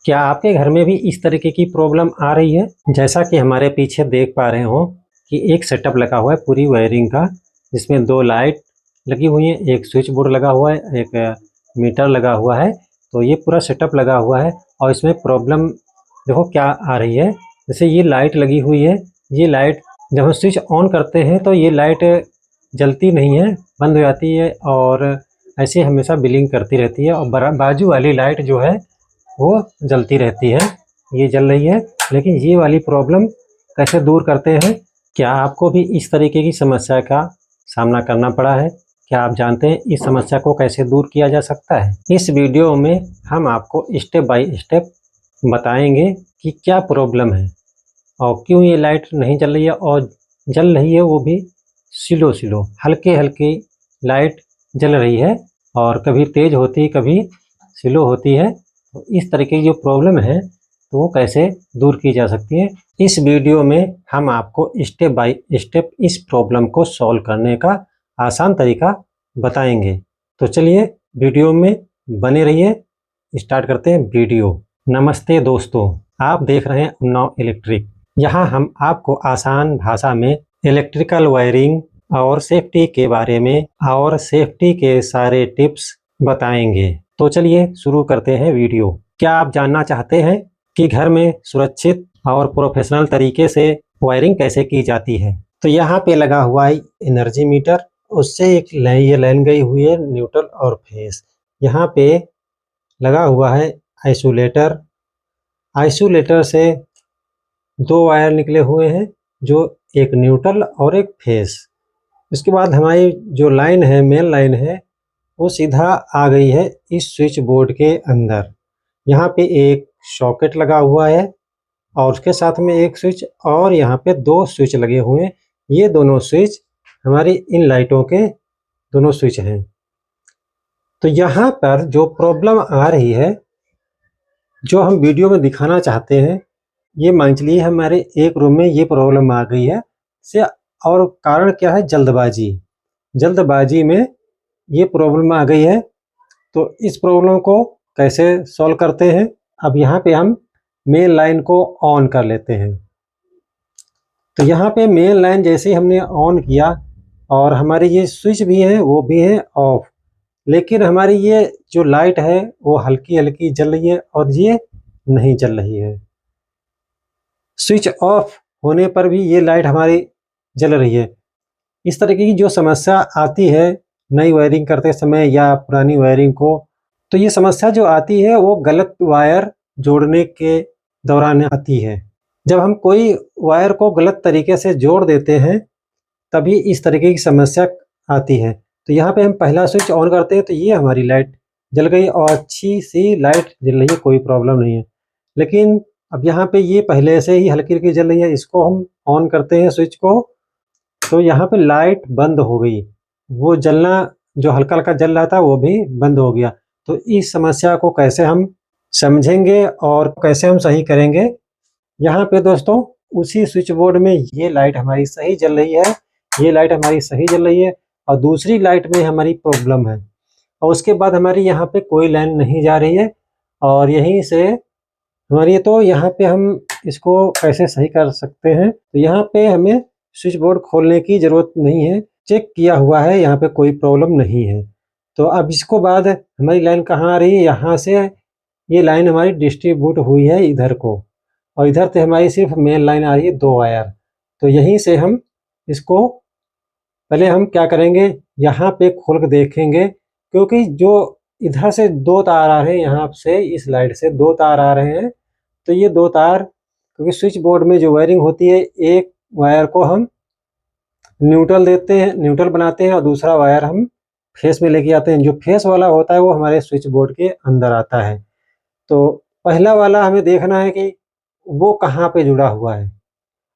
क्या आपके घर में भी इस तरीके की प्रॉब्लम आ रही है? जैसा कि हमारे पीछे देख पा रहे हो कि एक सेटअप लगा हुआ है पूरी वायरिंग का, जिसमें 2 लाइट लगी हुई हैं, एक स्विच बोर्ड लगा हुआ है, एक मीटर लगा हुआ है। तो ये पूरा सेटअप लगा हुआ है और इसमें प्रॉब्लम देखो क्या आ रही है। जैसे ये लाइट लगी हुई है, ये लाइट जब हम स्विच ऑन करते हैं तो ये लाइट जलती नहीं है, बंद हो जाती है और ऐसे हमेशा ब्लिंक करती रहती है। और बाजू वाली लाइट जो है वो जलती रहती है, ये जल रही है। लेकिन ये वाली प्रॉब्लम कैसे दूर करते हैं? क्या आपको भी इस तरीके की समस्या का सामना करना पड़ा है? क्या आप जानते हैं इस समस्या को कैसे दूर किया जा सकता है? इस वीडियो में हम आपको स्टेप बाय स्टेप बताएंगे कि क्या प्रॉब्लम है और क्यों ये लाइट नहीं जल रही है, और जल रही है वो भी स्लो स्लो, हल्के हल्के लाइट जल रही है और कभी तेज होती कभी स्लो होती है। तो इस तरीके की जो प्रॉब्लम है तो वो कैसे दूर की जा सकती है, इस वीडियो में हम आपको स्टेप बाय स्टेप इस प्रॉब्लम को सॉल्व करने का आसान तरीका बताएंगे। तो चलिए वीडियो में बने रहिए, स्टार्ट करते हैं वीडियो। नमस्ते दोस्तों, आप देख रहे हैं उन्नाव इलेक्ट्रिक। यहाँ हम आपको आसान भाषा में इलेक्ट्रिकल वायरिंग और सेफ्टी के बारे में और सेफ्टी के सारे टिप्स बताएंगे। तो चलिए शुरू करते हैं वीडियो। क्या आप जानना चाहते हैं कि घर में सुरक्षित और प्रोफेशनल तरीके से वायरिंग कैसे की जाती है? तो यहाँ पे लगा हुआ है एनर्जी मीटर, उससे एक ये लाइन गई हुई है न्यूट्रल और फेस। यहाँ पे लगा हुआ है आइसोलेटर, आइसोलेटर से 2 वायर निकले हुए हैं, जो एक न्यूट्रल और एक फेस। उसके बाद हमारी जो लाइन है, मेन लाइन है, वो सीधा आ गई है इस स्विच बोर्ड के अंदर। यहाँ पे एक सॉकेट लगा हुआ है और उसके साथ में एक स्विच, और यहाँ पे 2 स्विच लगे हुए हैं। ये दोनों स्विच हमारी इन लाइटों के दोनों स्विच हैं। तो यहाँ पर जो प्रॉब्लम आ रही है, जो हम वीडियो में दिखाना चाहते हैं, ये मान चलिए हमारे एक रूम में ये प्रॉब्लम आ गई है से, और कारण क्या है? जल्दबाजी। जल्दबाजी में ये प्रॉब्लम आ गई है। तो इस प्रॉब्लम को कैसे सॉल्व करते हैं? अब यहाँ पे हम मेन लाइन को ऑन कर लेते हैं। तो यहाँ पे मेन लाइन जैसे ही हमने ऑन किया और हमारे ये स्विच भी हैं वो भी हैं ऑफ, लेकिन हमारी ये जो लाइट है वो हल्की हल्की जल रही है और ये नहीं जल रही है। स्विच ऑफ होने पर भी ये लाइट हमारी जल रही है। इस तरीके की जो समस्या आती है नई वायरिंग करते समय या पुरानी वायरिंग को, तो ये समस्या जो आती है वो गलत वायर जोड़ने के दौरान आती है। जब हम कोई वायर को गलत तरीके से जोड़ देते हैं तभी इस तरीके की समस्या आती है। तो यहाँ पे हम पहला स्विच ऑन करते हैं तो ये हमारी लाइट जल गई और अच्छी सी लाइट जल रही है, कोई प्रॉब्लम नहीं है। लेकिन अब यहाँ पे ये पहले से ही हल्की हल्की जल रही है, इसको हम ऑन करते हैं स्विच को, तो यहाँ पे लाइट बंद हो गई। वो जलना जो हल्का हल्का जल रहा था वो भी बंद हो गया। तो इस समस्या को कैसे हम समझेंगे और कैसे हम सही करेंगे? यहाँ पे दोस्तों उसी स्विच बोर्ड में ये लाइट हमारी सही जल रही है, ये लाइट हमारी सही जल रही है और दूसरी लाइट में हमारी प्रॉब्लम है। और उसके बाद हमारी यहाँ पे कोई लाइन नहीं जा रही है और यहीं से हमारी, तो यहाँ पे हम इसको कैसे सही कर सकते हैं? तो यहाँ पे हमें स्विच बोर्ड खोलने की ज़रूरत नहीं है, चेक किया हुआ है, यहाँ पे कोई प्रॉब्लम नहीं है। तो अब इसको बाद हमारी लाइन कहाँ आ रही है? यहाँ से ये लाइन हमारी डिस्ट्रीब्यूट हुई है इधर को, और इधर से हमारी सिर्फ मेन लाइन आ रही है 2 वायर। तो यहीं से हम इसको पहले हम क्या करेंगे, यहाँ पे खोल के देखेंगे, क्योंकि जो इधर से 2 तार आ रहे हैं, यहाँ से इस लाइट से 2 तार आ रहे हैं। तो ये 2 तार, क्योंकि स्विच बोर्ड में जो वायरिंग होती है, एक वायर को हम न्यूट्रल देते हैं, न्यूट्रल बनाते हैं और दूसरा वायर हम फेस में लेके आते हैं। जो फेस वाला होता है वो हमारे स्विच बोर्ड के अंदर आता है। तो पहला वाला हमें देखना है कि वो कहाँ पे जुड़ा हुआ है।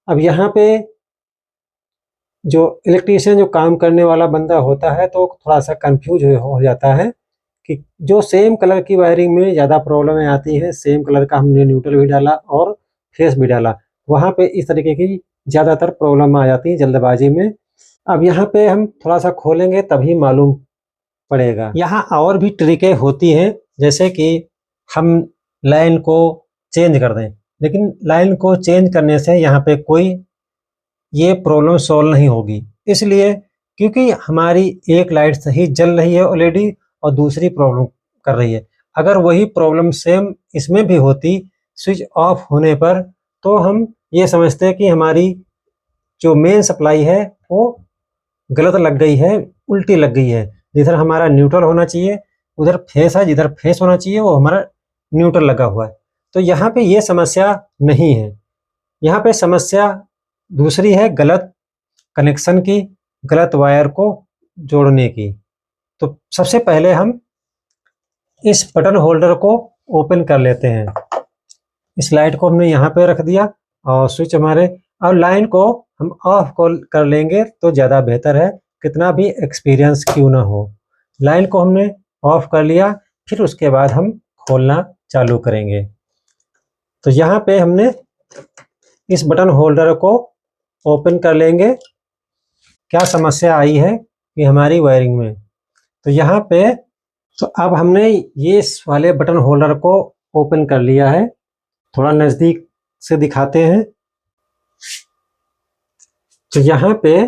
अब यहाँ पे जो इलेक्ट्रीशियन जो काम करने वाला बंदा होता है तो थोड़ा सा कंफ्यूज हो जाता है कि जो सेम कलर की वायरिंग में ज़्यादा प्रॉब्लमें आती है, सेम कलर का हमने न्यूट्रल भी डाला और फेस भी डाला, वहाँ पे इस तरीके की ज़्यादातर प्रॉब्लम आ जाती है जल्दबाजी में। अब यहाँ पे हम थोड़ा सा खोलेंगे तभी मालूम पड़ेगा। यहाँ और भी ट्रिकें होती हैं, जैसे कि हम लाइन को चेंज कर दें, लेकिन लाइन को चेंज करने से यहाँ पे कोई ये प्रॉब्लम सॉल्व नहीं होगी। इसलिए क्योंकि हमारी एक लाइट सही जल रही है ऑलरेडी और दूसरी प्रॉब्लम कर रही है। अगर वही प्रॉब्लम सेम इसमें भी होती स्विच ऑफ होने पर, तो हम ये समझते हैं कि हमारी जो मेन सप्लाई है वो गलत लग गई है, उल्टी लग गई है। जिधर हमारा न्यूट्रल होना चाहिए उधर फेस है, जिधर फेस होना चाहिए वो हमारा न्यूट्रल लगा हुआ है। तो यहाँ पे ये समस्या नहीं है, यहाँ पे समस्या दूसरी है, गलत कनेक्शन की, गलत वायर को जोड़ने की। तो सबसे पहले हम इस बटन होल्डर को ओपन कर लेते हैं। इस लाइट को हमने यहाँ पे रख दिया और स्विच हमारे, और लाइन को हम ऑफ कर लेंगे तो ज़्यादा बेहतर है, कितना भी एक्सपीरियंस क्यों ना हो। लाइन को हमने ऑफ कर लिया, फिर उसके बाद हम खोलना चालू करेंगे। तो यहाँ पे हमने इस बटन होल्डर को ओपन कर लेंगे। क्या समस्या आई है कि हमारी वायरिंग में, तो यहाँ पे तो अब हमने ये इस वाले बटन होल्डर को ओपन कर लिया है। थोड़ा नज़दीक से दिखाते हैं। तो यहाँ पे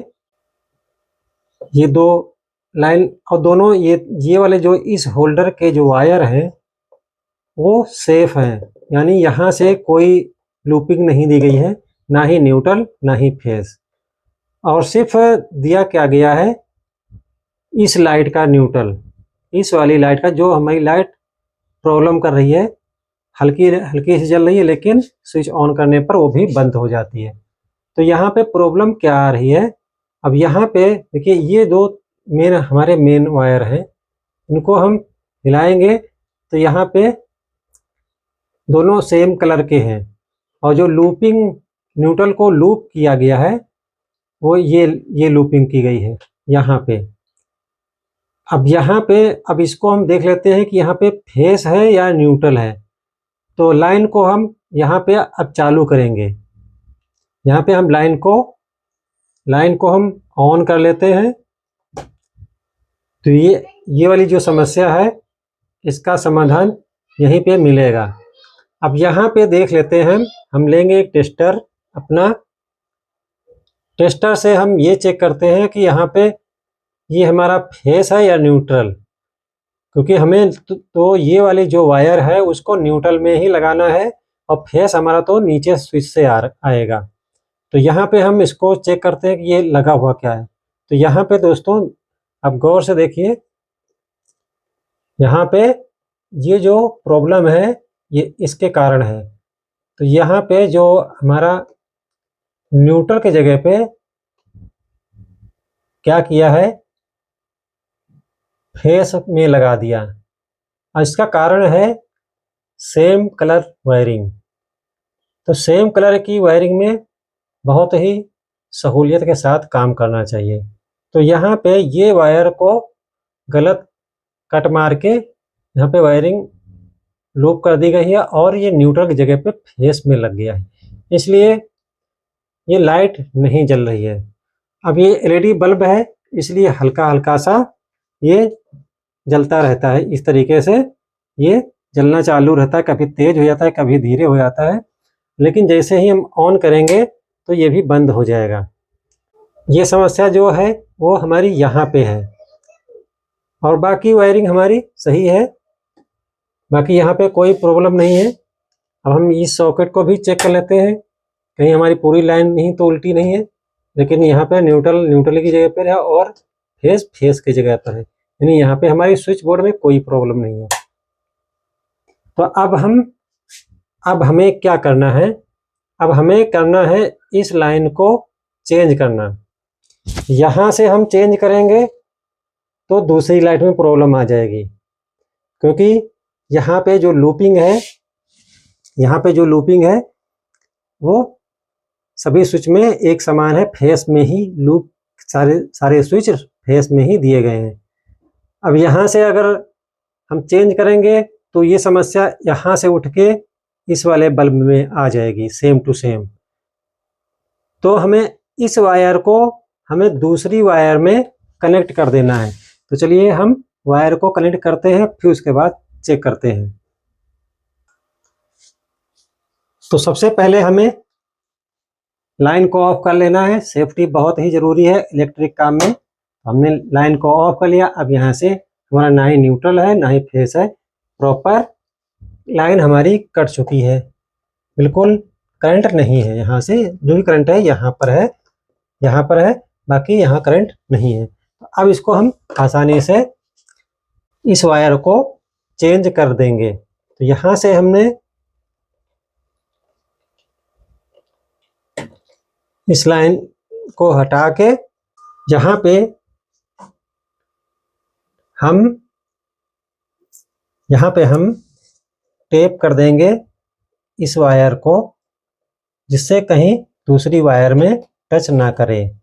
ये दो लाइन और दोनों ये वाले जो इस होल्डर के जो वायर हैं वो सेफ हैं, यानी यहाँ से कोई लूपिंग नहीं दी गई है, ना ही न्यूट्रल ना ही फेस। और सिर्फ दिया क्या गया है इस लाइट का न्यूट्रल, इस वाली लाइट का, जो हमारी लाइट प्रॉब्लम कर रही है, हल्की हल्की से जल रही है लेकिन स्विच ऑन करने पर वो भी बंद हो जाती है। तो यहाँ पे प्रॉब्लम क्या आ रही है, अब यहाँ पे देखिए ये दो हमारे मेन वायर हैं, इनको हम हिलाएंगे तो यहाँ पे दोनों सेम कलर के हैं, और जो लूपिंग न्यूट्रल को लूप किया गया है वो ये लूपिंग की गई है यहाँ पे। अब यहाँ पे अब इसको हम देख लेते हैं कि यहाँ पे फेस है या न्यूट्रल है। तो लाइन को हम यहाँ पे अब चालू करेंगे। यहाँ पे हम लाइन को हम ऑन कर लेते हैं। तो ये वाली जो समस्या है इसका समाधान यहीं पे मिलेगा। अब यहाँ पे देख लेते हैं, हम लेंगे एक टेस्टर अपना। टेस्टर से हम ये चेक करते हैं कि यहाँ पे ये हमारा फेस है या न्यूट्रल, क्योंकि हमें तो ये वाली जो वायर है उसको न्यूट्रल में ही लगाना है और फेस हमारा तो नीचे स्विच से आएगा। तो यहाँ पे हम इसको चेक करते हैं कि ये लगा हुआ क्या है। तो यहाँ पे दोस्तों अब गौर से देखिए, यहाँ पे ये जो प्रॉब्लम है ये इसके कारण है। तो यहाँ पे जो हमारा न्यूट्रल के जगह पे क्या किया है, फेस में लगा दिया, और इसका कारण है सेम कलर वायरिंग। तो सेम कलर की वायरिंग में बहुत ही सहूलियत के साथ काम करना चाहिए। तो यहाँ पे ये वायर को गलत कट मार के यहाँ पे वायरिंग लूप कर दी गई है और ये न्यूट्रल की जगह पे फेस में लग गया है, इसलिए ये लाइट नहीं जल रही है। अब ये एलईडी बल्ब है इसलिए हल्का हल्का सा ये जलता रहता है, इस तरीके से ये जलना चालू रहता है, कभी तेज हो जाता है कभी धीरे हो जाता है, लेकिन जैसे ही हम ऑन करेंगे तो ये भी बंद हो जाएगा। ये समस्या जो है वो हमारी यहाँ पे है और बाकी वायरिंग हमारी सही है, बाकी यहाँ पे कोई प्रॉब्लम नहीं है। अब हम इस सॉकेट को भी चेक कर लेते हैं, कहीं हमारी पूरी लाइन नहीं तो उल्टी नहीं है, लेकिन यहाँ पे न्यूट्रल की जगह पर है और फेस की जगह पर है, यानी यहाँ पे हमारी स्विच बोर्ड में कोई प्रॉब्लम नहीं है। तो अब हमें क्या करना है, अब हमें करना है इस लाइन को चेंज करना। यहाँ से हम चेंज करेंगे तो दूसरी लाइट में प्रॉब्लम आ जाएगी, क्योंकि यहाँ पे जो लूपिंग है वो सभी स्विच में एक समान है, फेस में ही लूप, सारे स्विच फेस में ही दिए गए हैं। अब यहाँ से अगर हम चेंज करेंगे तो ये समस्या यहाँ से उठ के इस वाले बल्ब में आ जाएगी सेम टू सेम। तो हमें इस वायर को हमें दूसरी वायर में कनेक्ट कर देना है। तो चलिए हम वायर को कनेक्ट करते हैं, फिर उसके बाद चेक करते हैं। तो सबसे पहले हमें लाइन को ऑफ कर लेना है। सेफ्टी बहुत ही ज़रूरी है इलेक्ट्रिक काम में। हमने लाइन को ऑफ कर लिया। अब यहाँ से हमारा ना ही न्यूट्रल है ना ही फेस है, प्रॉपर लाइन हमारी कट चुकी है, बिल्कुल करंट नहीं है। यहाँ से जो भी करंट है यहाँ पर है, यहाँ पर है, बाकी यहाँ करंट नहीं है। अब इसको हम आसानी से इस वायर को चेंज कर देंगे। तो यहाँ से हमने इस लाइन को हटा के यहाँ पे हम टेप कर देंगे इस वायर को, जिससे कहीं दूसरी वायर में टच ना करे।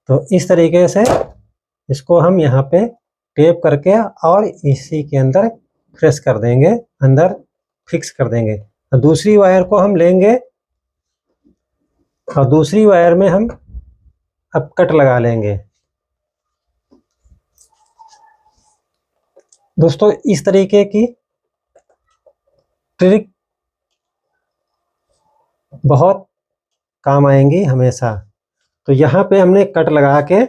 तो इस तरीके से इसको हम यहाँ पे टेप करके और इसी के अंदर प्रेस कर देंगे, अंदर फिक्स कर देंगे। तो दूसरी वायर को हम लेंगे और दूसरी वायर में हम अब कट लगा लेंगे। दोस्तों इस तरीके की ट्रिक बहुत काम आएंगी हमेशा। तो यहाँ पे हमने कट लगा के,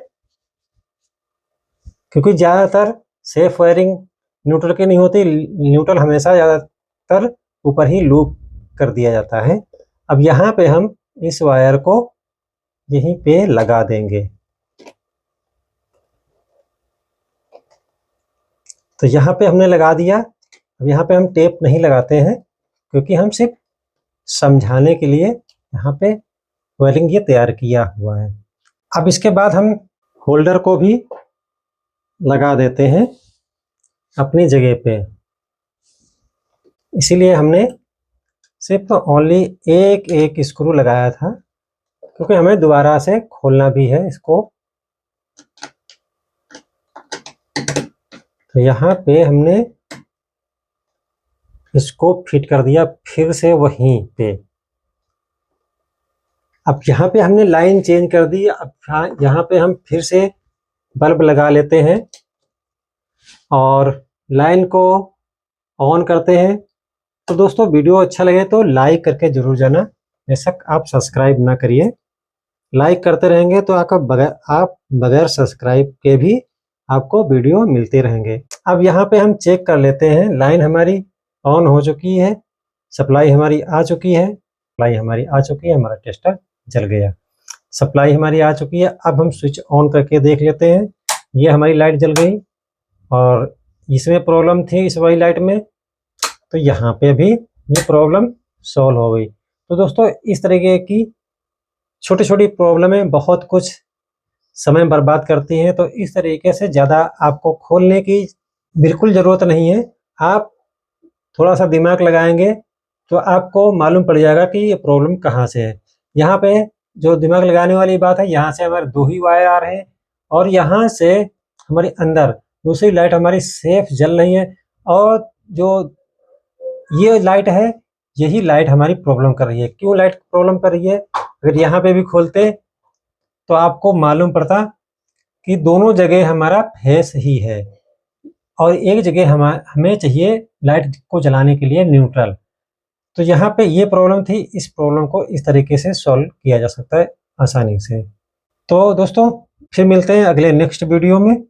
क्योंकि ज़्यादातर सेफ वायरिंग न्यूट्रल की नहीं होती, न्यूट्रल हमेशा ज़्यादातर ऊपर ही लूप कर दिया जाता है। अब यहाँ पे हम इस वायर को यहीं पे लगा देंगे। तो यहाँ पे हमने लगा दिया। अब यहाँ पे हम टेप नहीं लगाते हैं, क्योंकि हम सिर्फ समझाने के लिए यहाँ पे वायरिंग ये तैयार किया हुआ है। अब इसके बाद हम होल्डर को भी लगा देते हैं अपनी जगह पे। इसीलिए हमने सिर्फ ओनली एक स्क्रू लगाया था, क्योंकि हमें दोबारा से खोलना भी है इसको। तो यहाँ पे हमने इसको फिट कर दिया फिर से वहीं पे। अब यहाँ पे हमने लाइन चेंज कर दी। अब यहाँ पे हम फिर से बल्ब लगा लेते हैं और लाइन को ऑन करते हैं। तो दोस्तों वीडियो अच्छा लगे तो लाइक करके जरूर जाना, बेशक आप सब्सक्राइब ना करिए। लाइक करते रहेंगे तो आप बगैर सब्सक्राइब के भी आपको वीडियो मिलते रहेंगे। अब यहाँ पे हम चेक कर लेते हैं। लाइन हमारी ऑन हो चुकी है, सप्लाई हमारी आ चुकी है, हमारा टेस्टर जल गया, सप्लाई हमारी आ चुकी है। अब हम स्विच ऑन करके देख लेते हैं। ये हमारी लाइट जल गई और इसमें प्रॉब्लम थी इस वाली लाइट में, तो यहाँ पे भी ये प्रॉब्लम सॉल्व हो गई। तो दोस्तों इस तरीके की छोटी छोटी प्रॉब्लमें बहुत कुछ समय बर्बाद करती हैं। तो इस तरीके से ज़्यादा आपको खोलने की बिल्कुल ज़रूरत नहीं है। आप थोड़ा सा दिमाग लगाएंगे तो आपको मालूम पड़ जाएगा कि ये प्रॉब्लम कहाँ से है। यहाँ पे जो दिमाग लगाने वाली बात है, यहाँ से हमारे 2 ही वायर आ रहे हैं और यहाँ से हमारे अंदर दूसरी लाइट हमारी सेफ जल रही है, और जो ये लाइट है यही लाइट हमारी प्रॉब्लम कर रही है। क्यों लाइट प्रॉब्लम कर रही है? अगर यहाँ पे भी खोलते तो आपको मालूम पड़ता कि दोनों जगह हमारा फेस ही है और एक जगह हमें चाहिए लाइट को जलाने के लिए न्यूट्रल। तो यहाँ पे ये प्रॉब्लम थी। इस प्रॉब्लम को इस तरीके से सॉल्व किया जा सकता है आसानी से। तो दोस्तों फिर मिलते हैं अगले नेक्स्ट वीडियो में।